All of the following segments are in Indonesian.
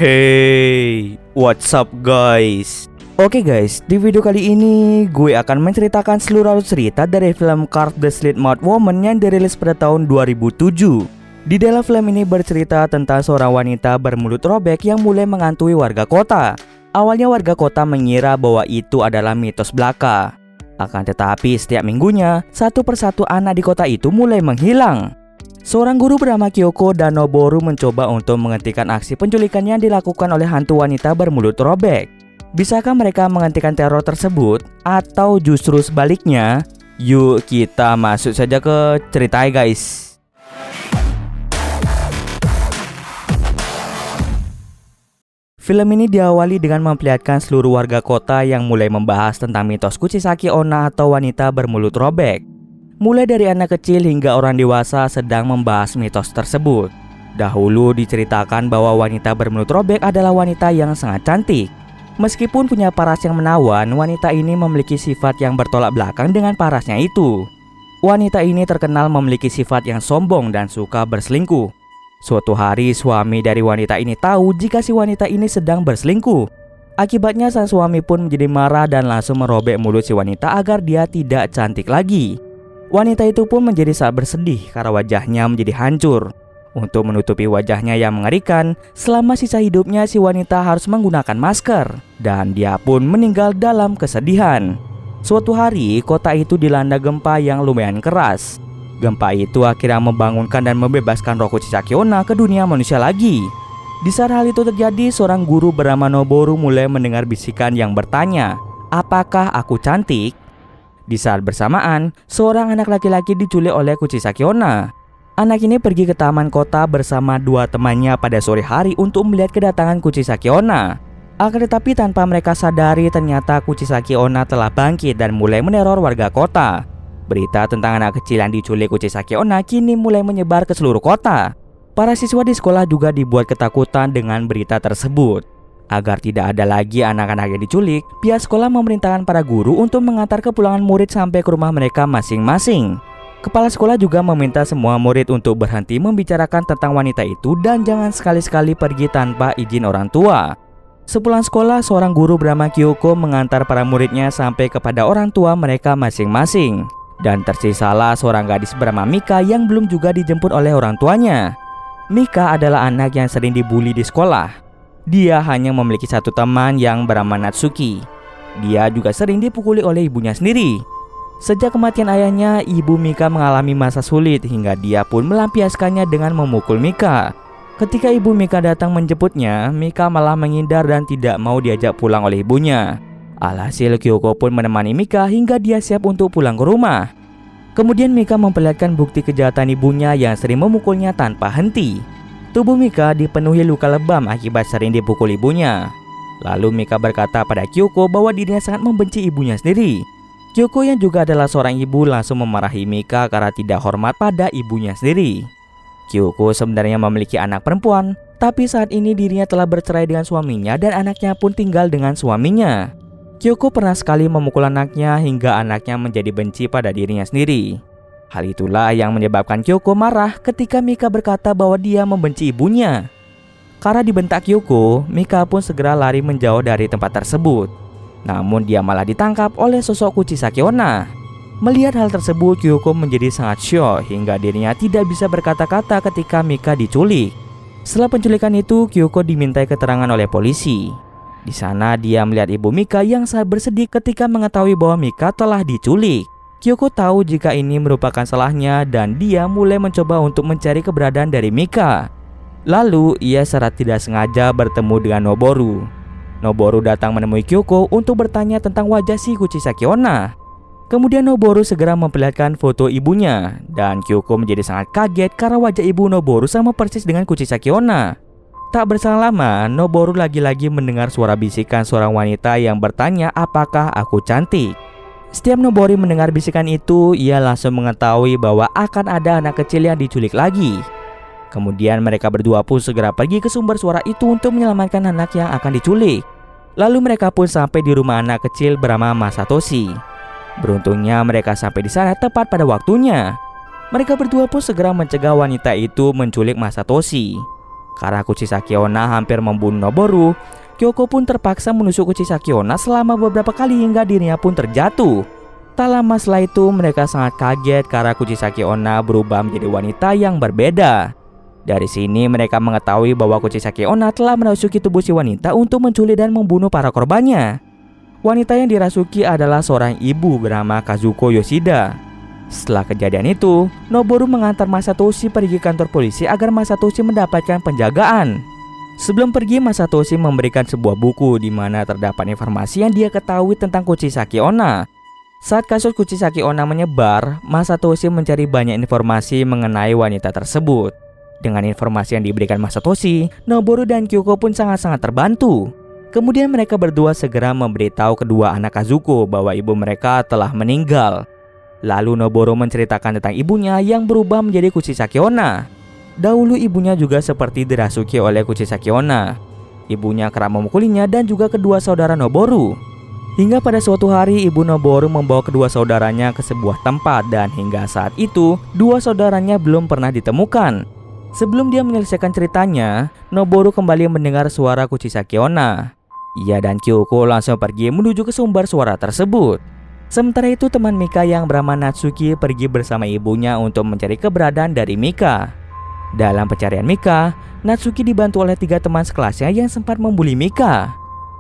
Hey, what's up guys? Oke guys, di video kali ini gue akan menceritakan seluruh alur cerita dari film Card the Slipmouth Woman yang dirilis pada tahun 2007. Di dalam film ini bercerita tentang seorang wanita bermulut robek yang mulai menghantui warga kota. Awalnya warga kota mengira bahwa itu adalah mitos belaka. Akan tetapi setiap minggunya, satu persatu anak di kota itu mulai menghilang. Seorang guru bernama Kyoko dan Noboru mencoba untuk menghentikan aksi penculikan yang dilakukan oleh hantu wanita bermulut robek. Bisakah mereka menghentikan teror tersebut? Atau justru sebaliknya? Yuk kita masuk saja ke ceritanya guys. Film ini diawali dengan memperlihatkan seluruh warga kota yang mulai membahas tentang mitos Kuchisake Onna atau wanita bermulut robek. Mulai dari anak kecil hingga orang dewasa sedang membahas mitos tersebut. Dahulu diceritakan bahwa wanita bermulut robek adalah wanita yang sangat cantik. Meskipun punya paras yang menawan, wanita ini memiliki sifat yang bertolak belakang dengan parasnya itu. Wanita ini terkenal memiliki sifat yang sombong dan suka berselingkuh. Suatu hari suami dari wanita ini tahu jika si wanita ini sedang berselingkuh. Akibatnya sang suami pun menjadi marah dan langsung merobek mulut si wanita agar dia tidak cantik lagi. Wanita itu pun menjadi sangat bersedih karena wajahnya menjadi hancur. Untuk menutupi wajahnya yang mengerikan, selama sisa hidupnya si wanita harus menggunakan masker. Dan dia pun meninggal dalam kesedihan. Suatu hari, kota itu dilanda gempa yang lumayan keras. Gempa itu akhirnya membangunkan dan membebaskan roh Kuchisake Onna ke dunia manusia lagi. Di saat hal itu terjadi, seorang guru bernama Noboru mulai mendengar bisikan yang bertanya, "Apakah aku cantik?" Di saat bersamaan, seorang anak laki-laki diculik oleh Kuchisake Onna. Anak ini pergi ke taman kota bersama dua temannya pada sore hari untuk melihat kedatangan Kuchisake Onna. Akan tetapi tanpa mereka sadari ternyata Kuchisake Onna telah bangkit dan mulai meneror warga kota. Berita tentang anak kecil yang diculik Kuchisake Onna kini mulai menyebar ke seluruh kota. Para siswa di sekolah juga dibuat ketakutan dengan berita tersebut. Agar tidak ada lagi anak-anak yang diculik, pihak sekolah memerintahkan para guru untuk mengantar kepulangan murid sampai ke rumah mereka masing-masing. Kepala sekolah juga meminta semua murid untuk berhenti membicarakan tentang wanita itu dan jangan sekali-sekali pergi tanpa izin orang tua. Sepulang sekolah, seorang guru bernama Kyoko mengantar para muridnya sampai kepada orang tua mereka masing-masing. Dan tersisalah seorang gadis bernama Mika yang belum juga dijemput oleh orang tuanya. Mika adalah anak yang sering dibully di sekolah. Dia hanya memiliki satu teman yang bernama Natsuki. Dia juga sering dipukuli oleh ibunya sendiri. Sejak kematian ayahnya, ibu Mika mengalami masa sulit hingga dia pun melampiaskannya dengan memukul Mika. Ketika ibu Mika datang menjemputnya, Mika malah menghindar dan tidak mau diajak pulang oleh ibunya. Alhasil Kyoko pun menemani Mika hingga dia siap untuk pulang ke rumah. Kemudian Mika memperlihatkan bukti kejahatan ibunya yang sering memukulnya tanpa henti. Tubuh Mika dipenuhi luka lebam akibat sering dipukul ibunya. Lalu Mika berkata pada Kyoko bahwa dirinya sangat membenci ibunya sendiri. Kyoko yang juga adalah seorang ibu langsung memarahi Mika karena tidak hormat pada ibunya sendiri. Kyoko sebenarnya memiliki anak perempuan, tapi saat ini dirinya telah bercerai dengan suaminya dan anaknya pun tinggal dengan suaminya. Kyoko pernah sekali memukul anaknya hingga anaknya menjadi benci pada dirinya sendiri. Hal itulah yang menyebabkan Kyoko marah ketika Mika berkata bahwa dia membenci ibunya. Karena dibentak Kyoko, Mika pun segera lari menjauh dari tempat tersebut. Namun dia malah ditangkap oleh sosok Kuchisake Onna. Melihat hal tersebut, Kyoko menjadi sangat syok hingga dirinya tidak bisa berkata-kata ketika Mika diculik. Setelah penculikan itu, Kyoko dimintai keterangan oleh polisi. Di sana dia melihat ibu Mika yang sangat bersedih ketika mengetahui bahwa Mika telah diculik. Kyoko tahu jika ini merupakan salahnya dan dia mulai mencoba untuk mencari keberadaan dari Mika. Lalu ia secara tidak sengaja bertemu dengan Noboru. Noboru datang menemui Kyoko untuk bertanya tentang wajah si Kuchisake Onna. Kemudian Noboru segera memperlihatkan foto ibunya dan Kyoko menjadi sangat kaget karena wajah ibu Noboru sama persis dengan Kuchisake Onna. Tak berselang lama, Noboru lagi-lagi mendengar suara bisikan seorang wanita yang bertanya apakah aku cantik. Setiap Noboru mendengar bisikan itu, ia langsung mengetahui bahwa akan ada anak kecil yang diculik lagi. Kemudian mereka berdua pun segera pergi ke sumber suara itu untuk menyelamatkan anak yang akan diculik. Lalu mereka pun sampai di rumah anak kecil bernama Masatoshi. Beruntungnya mereka sampai di sana tepat pada waktunya. Mereka berdua pun segera mencegah wanita itu menculik Masatoshi. Karena Kuchisaki Onna hampir membunuh Noboru, Kyoko pun terpaksa menusuk Kuchisaki Onna selama beberapa kali hingga dirinya pun terjatuh. Tak lama setelah itu mereka sangat kaget karena Kuchisaki Onna berubah menjadi wanita yang berbeda. Dari sini mereka mengetahui bahwa Kuchisaki Onna telah merasuki tubuh si wanita untuk menculik dan membunuh para korbannya. Wanita yang dirasuki adalah seorang ibu bernama Kazuko Yoshida. Setelah kejadian itu, Noboru mengantar Masatoshi pergi kantor polisi agar Masatoshi mendapatkan penjagaan. Sebelum pergi, Masatoshi memberikan sebuah buku di mana terdapat informasi yang dia ketahui tentang Kuchisaki Onna. Saat kasus Kuchisaki Onna menyebar, Masatoshi mencari banyak informasi mengenai wanita tersebut. Dengan informasi yang diberikan Masatoshi, Noboru dan Kyoko pun sangat-sangat terbantu. Kemudian mereka berdua segera memberitahu kedua anak Kazuko bahwa ibu mereka telah meninggal. Lalu Noboru menceritakan tentang ibunya yang berubah menjadi Kuchisaki Onna. Dahulu ibunya juga seperti dirasuki oleh Kuchisaki Onna. Ibunya kerap memukulinya dan juga kedua saudara Noboru. Hingga pada suatu hari ibu Noboru membawa kedua saudaranya ke sebuah tempat dan hingga saat itu dua saudaranya belum pernah ditemukan. Sebelum dia menyelesaikan ceritanya, Noboru kembali mendengar suara Kuchisaki Onna. Ia dan Kyoko langsung pergi menuju ke sumber suara tersebut. Sementara itu teman Mika yang bernama Natsuki pergi bersama ibunya untuk mencari keberadaan dari Mika. Dalam pencarian Mika, Natsuki dibantu oleh 3 teman sekelasnya yang sempat membuli Mika.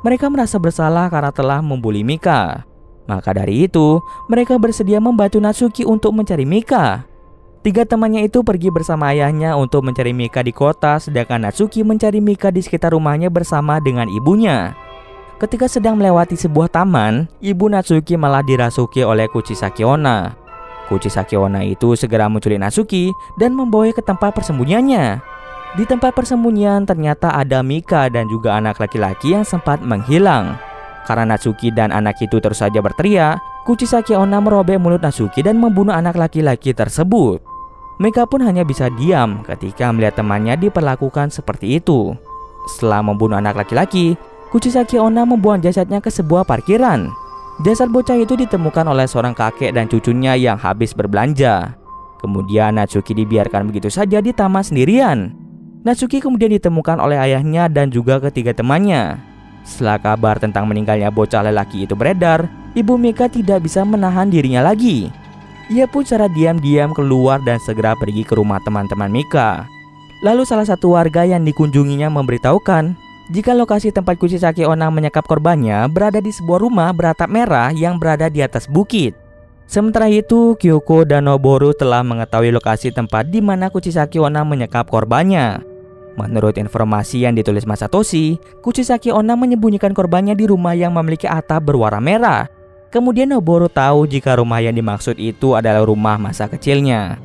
Mereka merasa bersalah karena telah membuli Mika. Maka dari itu, mereka bersedia membantu Natsuki untuk mencari Mika. 3 temannya itu pergi bersama ayahnya untuk mencari Mika di kota, sedangkan Natsuki mencari Mika di sekitar rumahnya bersama dengan ibunya. Ketika sedang melewati sebuah taman, ibu Natsuki malah dirasuki oleh Kuchisaki Onna. Kuchisaki Onna itu segera menculik Natsuki dan membawanya ke tempat persembunyiannya. Di tempat persembunyian ternyata ada Mika dan juga anak laki-laki yang sempat menghilang. Karena Natsuki dan anak itu terus saja berteriak, Kuchisaki Onna merobek mulut Natsuki dan membunuh anak laki-laki tersebut. Mika pun hanya bisa diam ketika melihat temannya diperlakukan seperti itu. Setelah membunuh anak laki-laki, Kuchisaki Onna membuang jasadnya ke sebuah parkiran. Jasad bocah itu ditemukan oleh seorang kakek dan cucunya yang habis berbelanja. Kemudian Natsuki dibiarkan begitu saja di taman sendirian. Natsuki kemudian ditemukan oleh ayahnya dan juga ketiga temannya. Setelah kabar tentang meninggalnya bocah lelaki itu beredar, ibu Mika tidak bisa menahan dirinya lagi. Ia pun secara diam-diam keluar dan segera pergi ke rumah teman-teman Mika. Lalu salah satu warga yang dikunjunginya memberitahukan jika lokasi tempat Kuchisaki Onna menyekap korbannya berada di sebuah rumah beratap merah yang berada di atas bukit. Sementara itu, Kyoko dan Noboru telah mengetahui lokasi tempat di mana Kuchisaki Onna menyekap korbannya. Menurut informasi yang ditulis Masatoshi, Kuchisaki Onna menyembunyikan korbannya di rumah yang memiliki atap berwarna merah. Kemudian Noboru tahu jika rumah yang dimaksud itu adalah rumah masa kecilnya.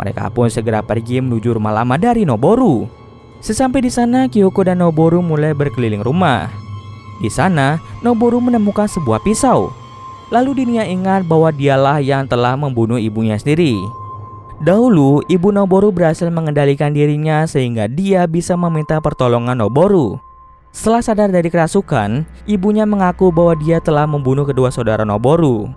Mereka pun segera pergi menuju rumah lama dari Noboru. Sesampai di sana, Kyoko dan Noboru mulai berkeliling rumah. Di sana, Noboru menemukan sebuah pisau. Lalu dirinya ingat bahwa dialah yang telah membunuh ibunya sendiri. Dahulu, ibu Noboru berhasil mengendalikan dirinya sehingga dia bisa meminta pertolongan Noboru. Setelah sadar dari kerasukan, ibunya mengaku bahwa dia telah membunuh kedua saudara Noboru.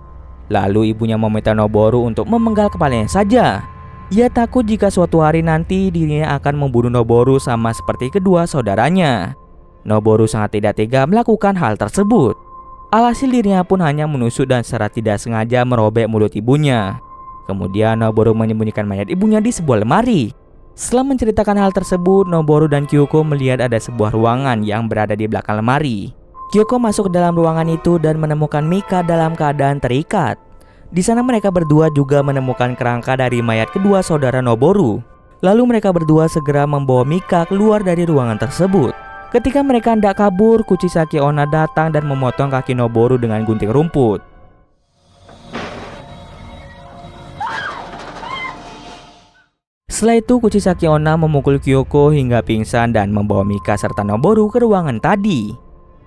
Lalu ibunya meminta Noboru untuk memenggal kepalanya saja. Ia takut jika suatu hari nanti dirinya akan membunuh Noboru sama seperti kedua saudaranya. Noboru sangat tidak tega melakukan hal tersebut. Alhasil dirinya pun hanya menusuk dan secara tidak sengaja merobek mulut ibunya. Kemudian Noboru menyembunyikan mayat ibunya di sebuah lemari. Setelah menceritakan hal tersebut, Noboru dan Kyoko melihat ada sebuah ruangan yang berada di belakang lemari. Kyoko masuk ke dalam ruangan itu dan menemukan Mika dalam keadaan terikat. Di sana mereka berdua juga menemukan kerangka dari mayat kedua saudara Noboru. Lalu mereka berdua segera membawa Mika keluar dari ruangan tersebut. Ketika mereka hendak kabur, Kuchisaki Onna datang dan memotong kaki Noboru dengan gunting rumput. Setelah itu Kuchisaki Onna memukul Kyoko hingga pingsan dan membawa Mika serta Noboru ke ruangan tadi.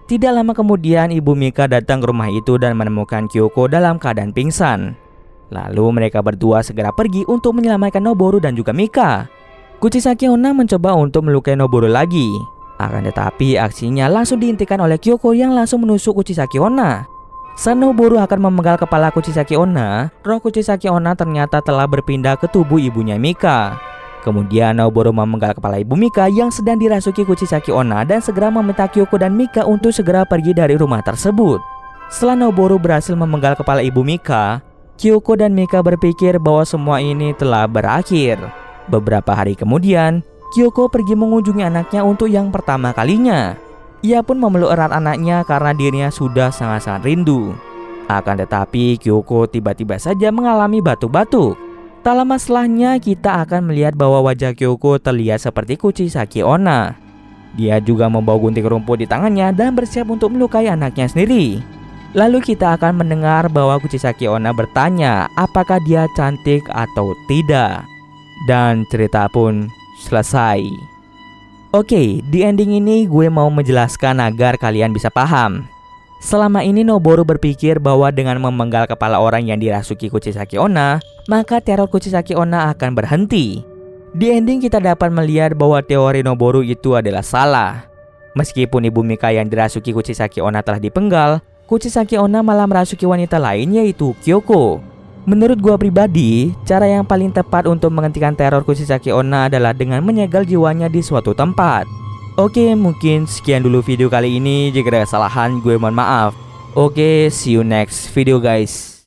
Tidak lama kemudian ibu Mika datang ke rumah itu dan menemukan Kyoko dalam keadaan pingsan. Lalu mereka berdua segera pergi untuk menyelamatkan Noboru dan juga Mika. Kuchisaki Onna mencoba untuk melukai Noboru lagi. Akan tetapi aksinya langsung dihentikan oleh Kyoko yang langsung menusuk Kuchisaki Onna. Saat Noboru akan memenggal kepala Kuchisaki Onna, roh Kuchisaki Onna ternyata telah berpindah ke tubuh ibunya Mika. Kemudian Naoboro memenggal kepala Ibu Mika yang sedang dirasuki Kuchisaki Onna dan segera meminta Kyoko dan Mika untuk segera pergi dari rumah tersebut. Setelah Naoboro berhasil memenggal kepala Ibu Mika, Kyoko dan Mika berpikir bahwa semua ini telah berakhir. Beberapa hari kemudian, Kyoko pergi mengunjungi anaknya untuk yang pertama kalinya. Ia pun memeluk erat anaknya karena dirinya sudah sangat-sangat rindu. Akan tetapi Kyoko tiba-tiba saja mengalami batuk-batuk. Tak lama setelahnya kita akan melihat bahwa wajah Kyoko terlihat seperti Kuchisaki Onna. Dia juga membawa gunting rumput di tangannya dan bersiap untuk melukai anaknya sendiri. Lalu kita akan mendengar bahwa Kuchisaki Onna bertanya apakah dia cantik atau tidak. Dan cerita pun selesai. Oke, di ending ini gue mau menjelaskan agar kalian bisa paham. Selama ini Naoboro berpikir bahwa dengan memenggal kepala orang yang dirasuki Kuchisaki Onna, maka teror Kuchisaki Onna akan berhenti. Di ending kita dapat melihat bahwa teori Naoboro itu adalah salah. Meskipun Ibu Mika yang dirasuki Kuchisaki Onna telah dipenggal, Kuchisaki Onna malah merasuki wanita lain yaitu Kyoko. Menurut gua pribadi, cara yang paling tepat untuk menghentikan teror Kuchisaki Onna adalah dengan menyegel jiwanya di suatu tempat. Oke, mungkin sekian dulu video kali ini. Jika ada kesalahan, gue mohon maaf. Oke, see you next video guys.